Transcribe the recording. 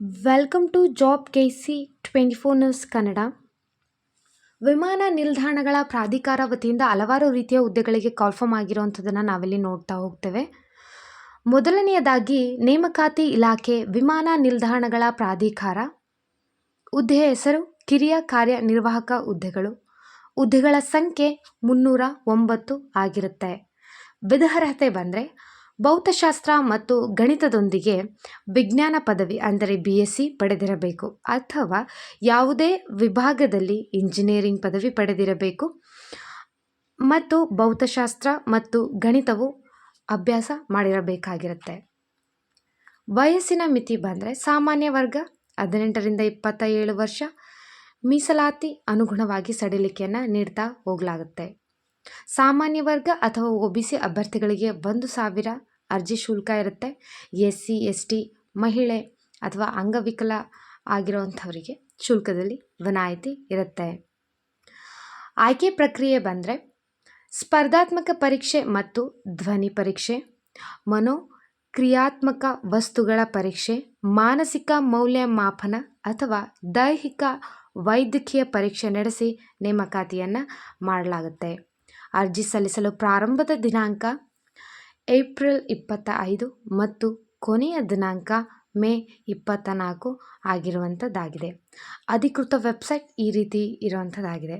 Welcome to job K 24 news Kannada. ವಿಮಾನ ನಿಲ್ದಾಣಗಳ ಪ್ರಾಧಿಕಾರ ವತಿಯಿಂದ ಹಲವಾರು ರೀತಿಯ ಹುದ್ದೆಗಳಿಗೆ ಕಾಲ್ಫಾರ್ಮ್ ಆಗಿರುವಂಥದ್ದನ್ನು ನಾವಿಲ್ಲಿ ನೋಡ್ತಾ ಹೋಗ್ತೇವೆ. ಮೊದಲನೆಯದಾಗಿ ನೇಮಕಾತಿ ಇಲಾಖೆ ವಿಮಾನ ನಿಲ್ದಾಣಗಳ ಪ್ರಾಧಿಕಾರ. ಹುದ್ದೆಯ ಹೆಸರು ಕಿರಿಯ ಕಾರ್ಯನಿರ್ವಾಹಕ ಹುದ್ದೆಗಳು. ಹುದ್ದೆಗಳ ಸಂಖ್ಯೆ 309 ಆಗಿರುತ್ತೆ. ವಿದ್ಯಾರ್ಹತೆ ಬಂದರೆ ಭೌತಶಾಸ್ತ್ರ ಮತ್ತು ಗಣಿತದೊಂದಿಗೆ ವಿಜ್ಞಾನ ಪದವಿ ಅಂದರೆ BSc ಪಡೆದಿರಬೇಕು ಅಥವಾ ಯಾವುದೇ ವಿಭಾಗದಲ್ಲಿ ಇಂಜಿನಿಯರಿಂಗ್ ಪದವಿ ಪಡೆದಿರಬೇಕು ಮತ್ತು ಭೌತಶಾಸ್ತ್ರ ಮತ್ತು ಗಣಿತವು ಅಭ್ಯಾಸ ಮಾಡಿರಬೇಕಾಗಿರುತ್ತೆ. ವಯಸ್ಸಿನ ಮಿತಿ ಬಂದರೆ ಸಾಮಾನ್ಯ ವರ್ಗ 18ರಿಂದ 27 ವರ್ಷ. ಮೀಸಲಾತಿ ಅನುಗುಣವಾಗಿ ಸಡಿಲಿಕೆಯನ್ನು ನೀಡ್ತಾ ಹೋಗಲಾಗುತ್ತೆ. ಸಾಮಾನ್ಯ ವರ್ಗ ಅಥವಾ OBC ಅಭ್ಯರ್ಥಿಗಳಿಗೆ 1,000 ಅರ್ಜಿ ಶುಲ್ಕ ಇರುತ್ತೆ. SC ST ಮಹಿಳೆ ಅಥವಾ ಅಂಗವಿಕಲ ಆಗಿರುವಂಥವರಿಗೆ ಶುಲ್ಕದಲ್ಲಿ ವಿನಾಯಿತಿ ಇರುತ್ತೆ. ಆಯ್ಕೆ ಪ್ರಕ್ರಿಯೆ ಬಂದರೆ ಸ್ಪರ್ಧಾತ್ಮಕ ಪರೀಕ್ಷೆ ಮತ್ತು ಧ್ವನಿ ಪರೀಕ್ಷೆ, ಮನೋಕ್ರಿಯಾತ್ಮಕ ವಸ್ತುಗಳ ಪರೀಕ್ಷೆ, ಮಾನಸಿಕ ಮೌಲ್ಯಮಾಪನ ಅಥವಾ ದೈಹಿಕ ವೈದ್ಯಕೀಯ ಪರೀಕ್ಷೆ ನಡೆಸಿ ನೇಮಕಾತಿಯನ್ನು ಮಾಡಲಾಗುತ್ತೆ. ಅರ್ಜಿ ಸಲ್ಲಿಸಲು ಪ್ರಾರಂಭದ ದಿನಾಂಕ ಏಪ್ರಿಲ್ 25 ಮತ್ತು ಕೊನೆಯ ದಿನಾಂಕ ಮೇ 24 ಆಗಿರುವಂಥದ್ದಾಗಿದೆ. ಅಧಿಕೃತ ವೆಬ್ಸೈಟ್ ಈ ರೀತಿ ಇರುವಂಥದ್ದಾಗಿದೆ.